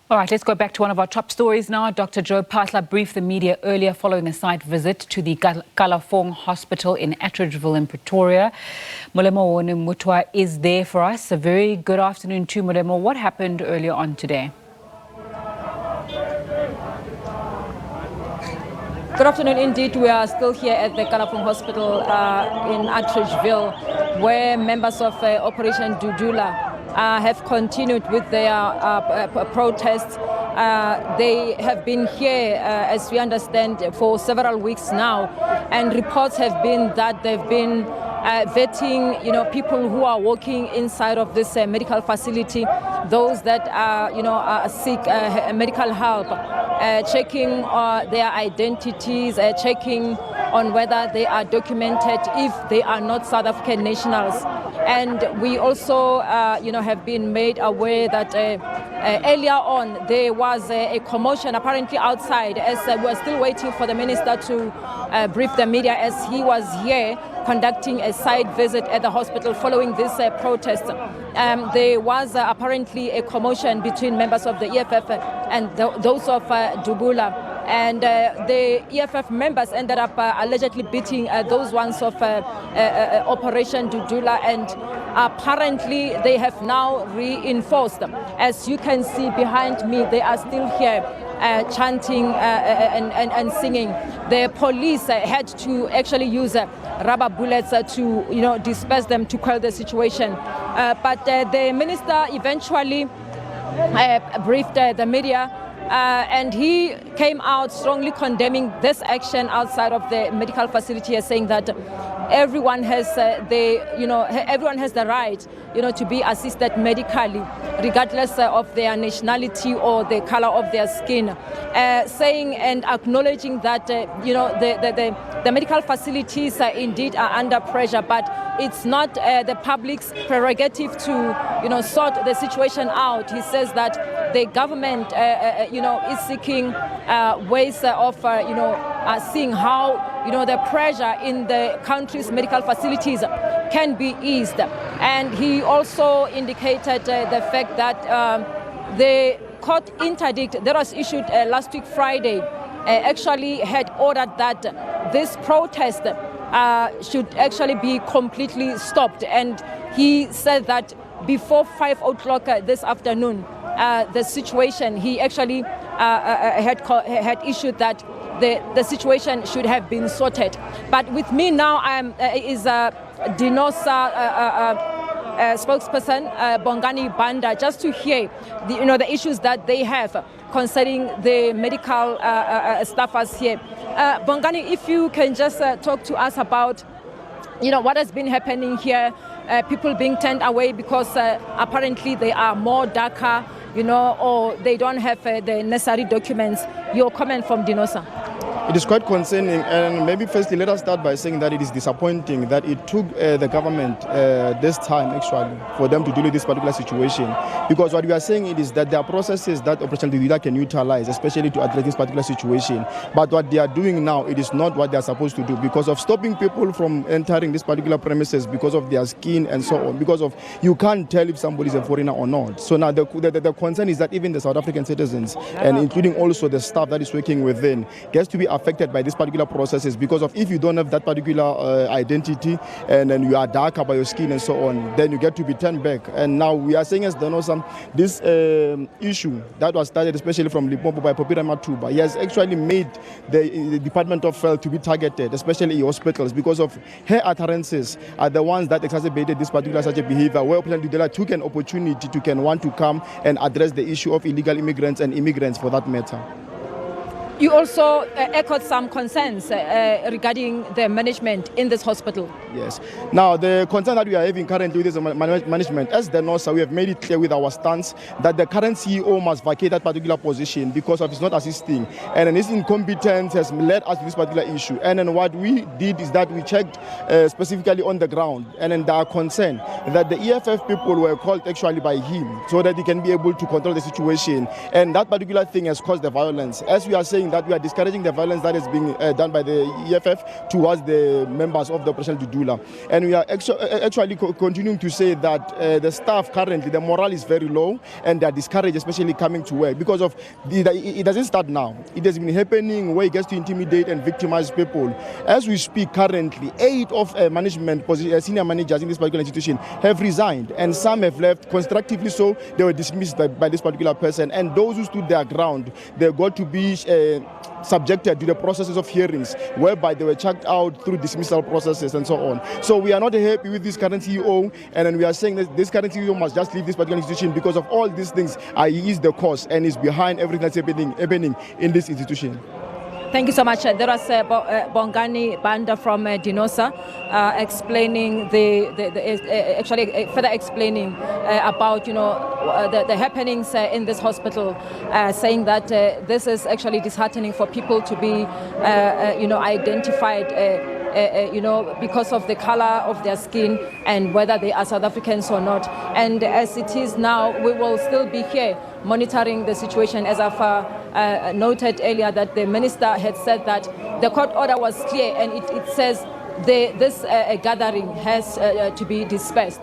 All right, let's go back to one of our top stories now. Dr. Joe Phaahla briefed the media earlier following a site visit to the Kalafong Hospital in Atteridgeville in Pretoria. Molemo Mutwa is there for us. A very good afternoon to Molemo. What happened earlier on today? Good afternoon indeed. We are still here at the Kalafong Hospital in Atteridgeville, where members of Operation Dudula have continued with their protests. They have been here, as we understand, for several weeks now, and reports have been that they've been vetting, people who are working inside of this medical facility, those that are seek medical help, checking their identities, checking on whether they are documented if they are not South African nationals. And we also, have been made aware that earlier on there was a commotion apparently outside, as we're still waiting for the minister to brief the media, as he was here conducting a site visit at the hospital following this protest. There was apparently a commotion between members of the EFF and those of Dudula. And the EFF members ended up allegedly beating those ones of Operation Dudula, and apparently they have now reinforced. As you can see behind me, they are still here chanting and singing. The police had to actually use rubber bullets to disperse them, to quell the situation. But the minister eventually briefed the media. And he came out strongly condemning this action outside of the medical facility, saying that everyone has the right, to be assisted medically, regardless of their nationality or the color of their skin. Saying and acknowledging that the medical facilities indeed are under pressure, but it's not the public's prerogative to sort the situation out. He says that the government is seeking ways of seeing how the pressure in the country's medical facilities can be eased. And he also indicated the fact that the court interdict that was issued last week Friday actually had ordered that this protest should actually be completely stopped. And he said that before 5 o'clock this afternoon, the situation, he actually had issued that the situation should have been sorted. But with me now is Denosa spokesperson Bongani Banda, just to hear the issues that they have concerning the medical staffers here. Bongani, if you can just talk to us about what has been happening here, people being turned away because apparently they are more darker, or they don't have the necessary documents. Your comment from Denosa. It is quite concerning, and maybe firstly let us start by saying that it is disappointing that it took the government this time actually for them to deal with this particular situation, because what we are saying is that there are processes that Operation Dudula can utilize, especially to address this particular situation, but what they are doing now, it is not what they are supposed to do, because of stopping people from entering this particular premises because of their skin and so on, because of you can't tell if somebody is a foreigner or not. So now the concern is that even the South African citizens, and including also the staff that is working within, gets to be affected by this particular processes, because of if you don't have that particular identity and then you are darker by your skin and so on, then you get to be turned back. And now we are saying as Denosa, this issue that was started especially from Limpopo by Popira Matuba, he has actually made the Department of Health to be targeted, especially in hospitals, because of her utterances are the ones that exacerbated this particular such a behavior, where Operation Dudula took an opportunity to want to come and address the issue of illegal immigrants and immigrants for that matter. You also echoed some concerns regarding the management in this hospital. Yes. Now, the concern that we are having currently with this management, as Denosa, we have made it clear with our stance that the current CEO must vacate that particular position because of his not assisting. And his incompetence has led us to this particular issue. And then what we did is that we checked specifically on the ground. And then there are concern that the EFF people were called actually by him so that he can be able to control the situation. And that particular thing has caused the violence. As we are saying, saying that we are discouraging the violence that is being done by the EFF towards the members of the Operation Dudula. And we are actually continuing to say that the staff currently, the morale is very low and they are discouraged, especially coming to work, because of it doesn't start now. It has been happening where it gets to intimidate and victimize people. As we speak currently, 8 of management senior managers in this particular institution have resigned, and some have left constructively, so they were dismissed by this particular person. And those who stood their ground, they got to be subjected to the processes of hearings, whereby they were checked out through dismissal processes and so on. So we are not happy with this current CEO, and then we are saying that this current CEO must just leave this particular institution because of all these things. He is the cause and is behind everything that's happening in this institution. Thank you so much. There was Bongani Banda from Denosa explaining actually further explaining about the happenings in this hospital, saying that this is actually disheartening for people to be identified because of the color of their skin and whether they are South Africans or not. And as it is now, we will still be here monitoring the situation. As I've noted earlier, that the minister had said that the court order was clear, and it says this gathering has to be dispersed.